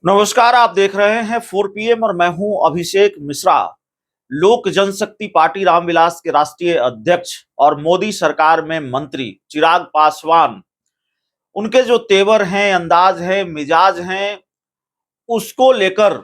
नमस्कार, आप देख रहे हैं 4 PM और मैं हूं अभिषेक मिश्रा। लोक जनशक्ति पार्टी रामविलास के राष्ट्रीय अध्यक्ष और मोदी सरकार में मंत्री चिराग पासवान, उनके जो तेवर हैं, अंदाज है, मिजाज हैं, उसको लेकर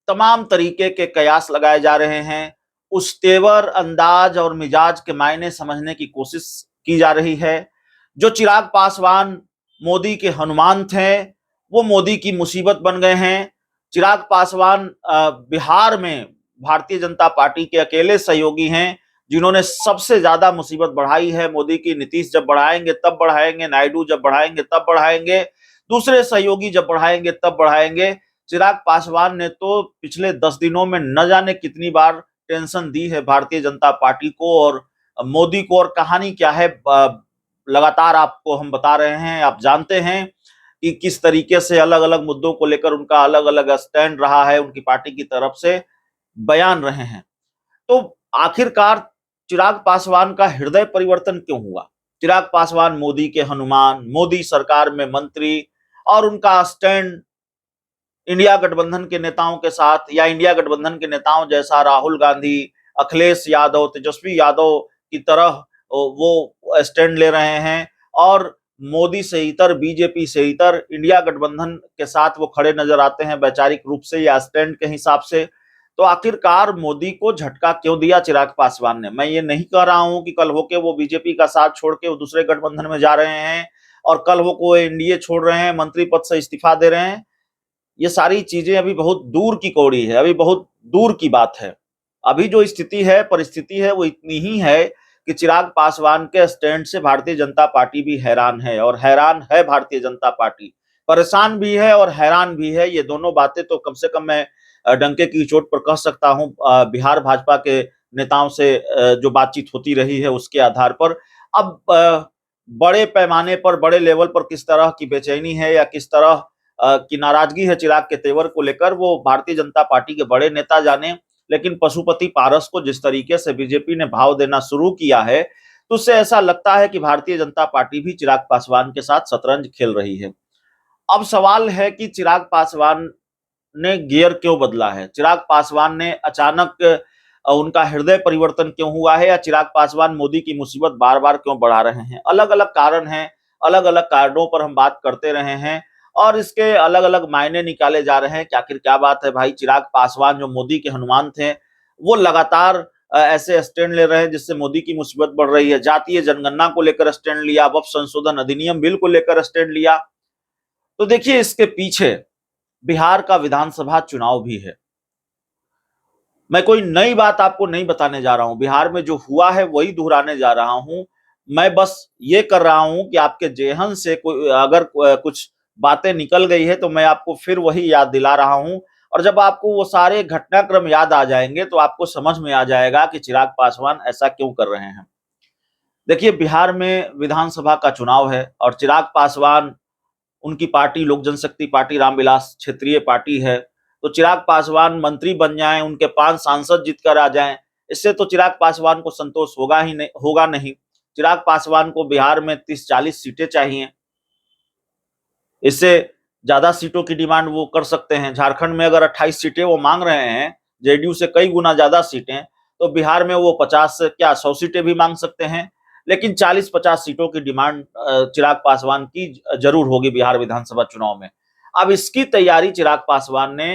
तमाम तरीके के कयास लगाए जा रहे हैं। उस तेवर, अंदाज और मिजाज के मायने समझने की कोशिश की जा रही है। जो चिराग पासवान मोदी के हनुमान थे, वो मोदी की मुसीबत बन गए हैं। चिराग पासवान बिहार में भारतीय जनता पार्टी के अकेले सहयोगी हैं जिन्होंने सबसे ज्यादा मुसीबत बढ़ाई है मोदी की। नीतीश जब बढ़ाएंगे तब बढ़ाएंगे, नायडू जब बढ़ाएंगे तब बढ़ाएंगे, दूसरे सहयोगी जब बढ़ाएंगे तब बढ़ाएंगे। चिराग पासवान ने तो पिछले 10 दिनों में न जाने कितनी बार टेंशन दी है भारतीय जनता पार्टी को और मोदी को। और कहानी क्या है, लगातार आपको हम बता रहे हैं। आप जानते हैं कि किस तरीके से अलग अलग मुद्दों को लेकर उनका अलग अलग स्टैंड रहा है, उनकी पार्टी की तरफ से बयान रहे हैं। तो आखिरकार चिराग पासवान का हृदय परिवर्तन क्यों हुआ? चिराग पासवान मोदी के हनुमान, मोदी सरकार में मंत्री, और उनका स्टैंड इंडिया गठबंधन के नेताओं के साथ या इंडिया गठबंधन के नेताओं जैसा राहुल गांधी, अखिलेश यादव, तेजस्वी यादव की तरह वो स्टैंड ले रहे हैं। और मोदी से इतर, बीजेपी से इतर इंडिया गठबंधन के साथ वो खड़े नजर आते हैं वैचारिक रूप से या स्टैंड के हिसाब से। तो आखिरकार मोदी को झटका क्यों दिया चिराग पासवान ने? मैं ये नहीं कह रहा हूं कि कल होके वो बीजेपी का साथ छोड़ के वो दूसरे गठबंधन में जा रहे हैं और कल हो को एनडीए छोड़ रहे हैं, मंत्री पद से इस्तीफा दे रहे हैं। ये सारी चीजें अभी बहुत दूर की कौड़ी है, अभी बहुत दूर की बात है। अभी जो स्थिति है, परिस्थिति है, वो इतनी ही है कि चिराग पासवान के स्टैंड से भारतीय जनता पार्टी भी हैरान है और हैरान है भारतीय जनता पार्टी। परेशान भी है और हैरान भी है। ये दोनों बातें तो कम से कम मैं डंके की चोट पर कह सकता हूं। बिहार भाजपा के नेताओं से जो बातचीत होती रही है उसके आधार पर। अब बड़े पैमाने पर, बड़े लेवल पर किस तरह की बेचैनी है या किस तरह की नाराजगी है चिराग के तेवर को लेकर, वो भारतीय जनता पार्टी के बड़े नेता जाने। लेकिन पशुपति पारस को जिस तरीके से बीजेपी ने भाव देना शुरू किया है, तो उससे ऐसा लगता है कि भारतीय जनता पार्टी भी चिराग पासवान के साथ शतरंज खेल रही है। अब सवाल है कि चिराग पासवान ने गियर क्यों बदला है? चिराग पासवान ने अचानक उनका हृदय परिवर्तन क्यों हुआ है, या चिराग पासवान मोदी की मुसीबत बार बार क्यों बढ़ा रहे हैं? अलग अलग कारण हैं, अलग अलग कारणों पर हम बात करते रहे हैं और इसके अलग अलग मायने निकाले जा रहे हैं कि आखिर क्या बात है भाई। चिराग पासवान जो मोदी के हनुमान थे, वो लगातार ऐसे स्टैंड ले रहे हैं जिससे मोदी की मुसीबत बढ़ रही है। जातीय जनगणना को लेकर स्टैंड लिया, वक्फ संशोधन अधिनियम बिल को लेकर स्टैंड लिया। तो देखिए, इसके पीछे बिहार का विधानसभा चुनाव भी है। मैं कोई नई बात आपको नहीं बताने जा रहा हूं, बिहार में जो हुआ है वही दोहराने जा रहा हूं। मैं बस ये कर रहा हूं कि आपके जेहन से कोई अगर कुछ बातें निकल गई है तो मैं आपको फिर वही याद दिला रहा हूं। और जब आपको वो सारे घटनाक्रम याद आ जाएंगे तो आपको समझ में आ जाएगा कि चिराग पासवान ऐसा क्यों कर रहे हैं। देखिए, बिहार में विधानसभा का चुनाव है और चिराग पासवान, उनकी पार्टी लोक जनशक्ति पार्टी रामविलास क्षेत्रीय पार्टी है। तो चिराग पासवान मंत्री बन जाएं, उनके 5 सांसद जीत कर आ जाएं, इससे तो चिराग पासवान को संतोष होगा नहीं। चिराग पासवान को बिहार में 30-40 सीटें चाहिए। इससे ज्यादा सीटों की डिमांड वो कर सकते हैं। झारखंड में अगर 28 सीटें वो मांग रहे हैं, जेडीयू से कई गुना ज्यादा सीटें, तो बिहार में वो 50 से क्या 100 सीटें भी मांग सकते हैं। लेकिन 40-50 सीटों की डिमांड चिराग पासवान की जरूर होगी बिहार विधानसभा चुनाव में। अब इसकी तैयारी चिराग पासवान ने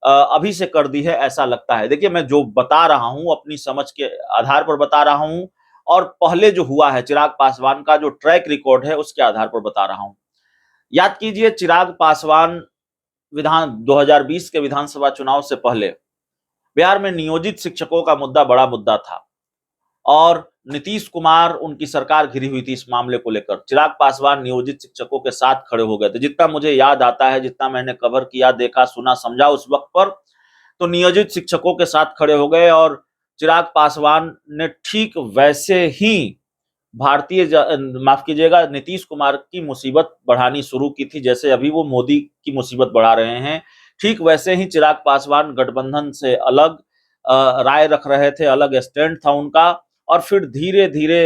अभी से कर दी है, ऐसा लगता है। देखिए, मैं जो बता रहा हूं अपनी समझ के आधार पर बता रहा हूं और पहले जो हुआ है चिराग पासवान का जो ट्रैक रिकॉर्ड है उसके आधार पर बता रहा हूं। याद कीजिए, चिराग पासवान 2020 के विधानसभा चुनाव से पहले बिहार में नियोजित शिक्षकों का मुद्दा बड़ा मुद्दा था और नीतीश कुमार, उनकी सरकार घिरी हुई थी इस मामले को लेकर। चिराग पासवान नियोजित शिक्षकों के साथ खड़े हो गए थे। जितना मुझे याद आता है, जितना मैंने कवर किया, देखा, सुना, समझा उस वक्त पर, तो नियोजित शिक्षकों के साथ खड़े हो गए और चिराग पासवान ने ठीक वैसे ही माफ कीजिएगा, नीतीश कुमार की मुसीबत बढ़ानी शुरू की थी जैसे अभी वो मोदी की मुसीबत बढ़ा रहे हैं। ठीक वैसे ही चिराग पासवान गठबंधन से अलग राय रख रहे थे, अलग स्टैंड था उनका। और फिर धीरे धीरे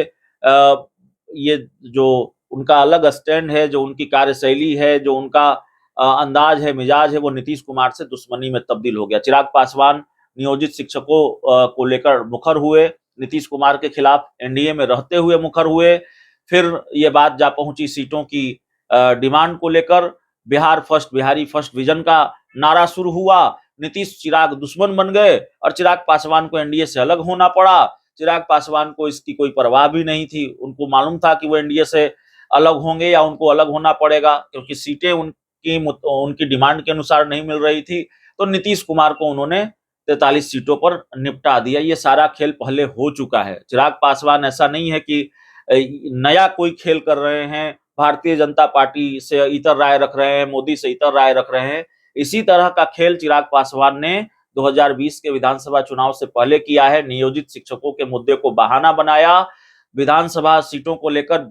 ये जो उनका अलग स्टैंड है, जो उनकी कार्यशैली है, जो उनका अंदाज है, मिजाज है, वो नीतीश कुमार से दुश्मनी में तब्दील हो गया। चिराग पासवान नियोजित शिक्षकों को लेकर मुखर हुए, नीतीश कुमार के खिलाफ एनडीए में रहते हुए मुखर हुए। फिर ये बात जा पहुंची सीटों की डिमांड को लेकर। Bihar first, Bihari first vision का नारा शुरू हुआ। नीतीश चिराग दुश्मन बन गए और चिराग पासवान को एनडीए से अलग होना पड़ा। चिराग पासवान को इसकी कोई परवाह भी नहीं थी, उनको मालूम था कि वो एनडीए से अलग होंगे या उनको अलग होना पड़ेगा, क्योंकि सीटें उनकी डिमांड के अनुसार नहीं मिल रही थी। तो नीतीश कुमार को उन्होंने 43 सीटों पर निपटा दिया। ये सारा खेल पहले हो चुका है। चिराग पासवान ऐसा नहीं है कि नया कोई खेल कर रहे हैं, भारतीय जनता पार्टी से इतर राय रख रहे हैं, मोदी से इतर राय रख रहे हैं। इसी तरह का खेल चिराग पासवान ने 2020 के विधानसभा चुनाव से पहले किया है। नियोजित शिक्षकों के मुद्दे को बहाना बनाया, विधानसभा सीटों को लेकर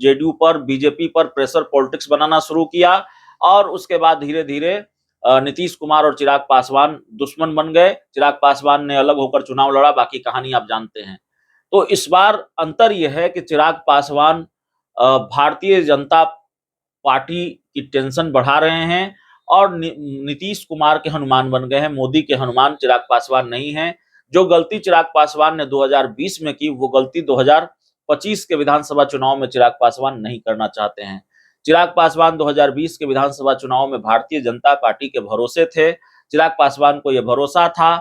जेडीयू पर, बीजेपी पर प्रेशर पॉलिटिक्स बनाना शुरू किया और उसके बाद धीरे धीरे नीतीश कुमार और चिराग पासवान दुश्मन बन गए। चिराग पासवान ने अलग होकर चुनाव लड़ा, बाकी कहानी आप जानते हैं। तो इस बार अंतर यह है कि चिराग पासवान भारतीय जनता पार्टी की टेंशन बढ़ा रहे हैं और नीतीश कुमार के हनुमान बन गए हैं। मोदी के हनुमान चिराग पासवान नहीं है। जो गलती चिराग पासवान ने 2020 में की, वो गलती 2025 के विधानसभा चुनाव में चिराग पासवान नहीं करना चाहते हैं। चिराग पासवान 2020 के विधानसभा चुनाव में भारतीय जनता पार्टी के भरोसे थे। चिराग पासवान को यह भरोसा था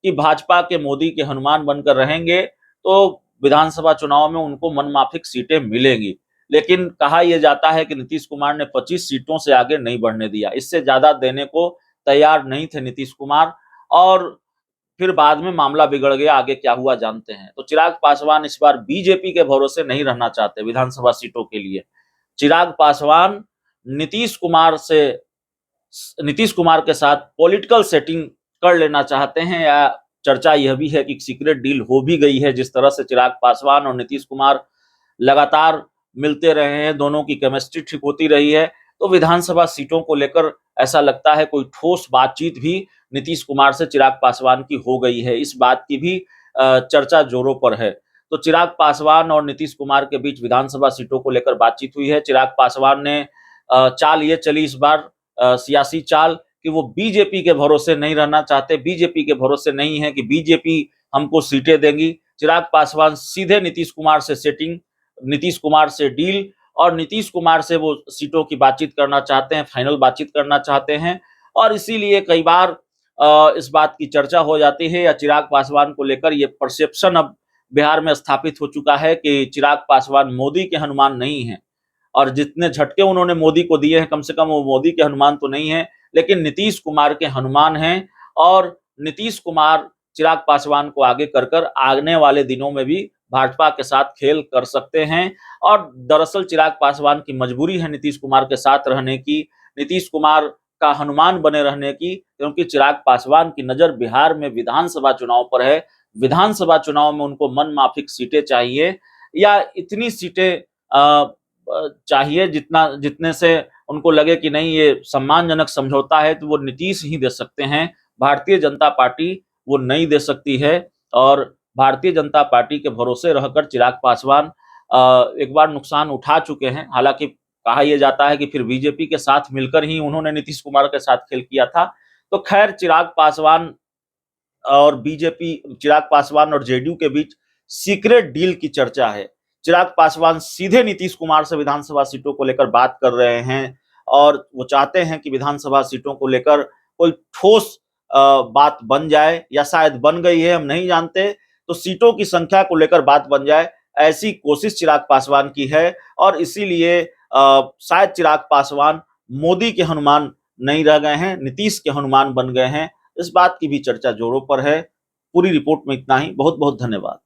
कि भाजपा के मोदी के हनुमान बनकर रहेंगे तो विधानसभा चुनाव में उनको मनमाफिक सीटें मिलेंगी। लेकिन कहा यह जाता है कि नीतीश कुमार ने 25 सीटों से आगे नहीं बढ़ने दिया, इससे ज्यादा देने को तैयार नहीं थे नीतीश कुमार, और फिर बाद में मामला बिगड़ गया। आगे क्या हुआ जानते हैं। तो चिराग पासवान इस बार बीजेपी के भरोसे नहीं रहना चाहते विधानसभा सीटों के लिए। चिराग पासवान नीतीश कुमार के साथ पॉलिटिकल सेटिंग कर लेना चाहते हैं, या चर्चा यह भी है कि सीक्रेट डील हो भी गई है। जिस तरह से चिराग पासवान और नीतीश कुमार लगातार मिलते रहे हैं, दोनों की केमिस्ट्री ठीक होती रही है, तो विधानसभा सीटों को लेकर ऐसा लगता है कोई ठोस बातचीत भी नीतीश कुमार से चिराग पासवान की हो गई है। इस बात की भी चर्चा जोरों पर है। तो चिराग पासवान और नीतीश कुमार के बीच विधानसभा सीटों को लेकर बातचीत हुई है। चिराग पासवान ने चाल ये चली इस बार, सियासी चाल, कि वो बीजेपी के भरोसे नहीं रहना चाहते। बीजेपी के भरोसे नहीं है कि बीजेपी हमको सीटें देगी। चिराग पासवान सीधे नीतीश कुमार से सेटिंग, नीतीश कुमार से डील और नीतीश कुमार से वो सीटों की बातचीत करना चाहते हैं, फाइनल बातचीत करना चाहते हैं। और इसीलिए कई बार इस बात की चर्चा हो जाती है, या चिराग पासवान को लेकर ये परसेप्शन अब बिहार में स्थापित हो चुका है कि चिराग पासवान मोदी के हनुमान नहीं है। और जितने झटके उन्होंने मोदी को दिए हैं, कम से कम वो मोदी के हनुमान तो नहीं है, लेकिन नीतीश कुमार के हनुमान हैं। और नीतीश कुमार चिराग पासवान को आगे कर आने वाले दिनों में भी भाजपा के साथ खेल कर सकते हैं। और दरअसल चिराग पासवान की मजबूरी है नीतीश कुमार के साथ रहने की, नीतीश कुमार का हनुमान बने रहने की, क्योंकि चिराग पासवान की नजर बिहार में विधानसभा चुनाव पर है। विधानसभा चुनाव में उनको मनमाफिक सीटें चाहिए, या इतनी सीटें चाहिए जितने से उनको लगे कि नहीं ये सम्मानजनक समझौता है, तो वो नीतीश ही दे सकते हैं। भारतीय जनता पार्टी वो नहीं दे सकती है। और भारतीय जनता पार्टी के भरोसे रहकर चिराग पासवान एक बार नुकसान उठा चुके हैं। हालांकि कहा यह जाता है कि फिर बीजेपी के साथ मिलकर ही उन्होंने नीतीश कुमार के साथ खेल किया था। तो खैर, चिराग पासवान और जेडीयू के बीच सीक्रेट डील की चर्चा है। चिराग पासवान सीधे नीतीश कुमार से विधानसभा सीटों को लेकर बात कर रहे हैं, और वो चाहते हैं कि विधानसभा सीटों को लेकर कोई ठोस बात बन जाए, या शायद बन गई है, हम नहीं जानते। तो सीटों की संख्या को लेकर बात बन जाए, ऐसी कोशिश चिराग पासवान की है। और इसीलिए शायद चिराग पासवान मोदी के हनुमान नहीं रह गए हैं, नीतीश के हनुमान बन गए हैं। इस बात की भी चर्चा जोरों पर है। पूरी रिपोर्ट में इतना ही। बहुत बहुत धन्यवाद।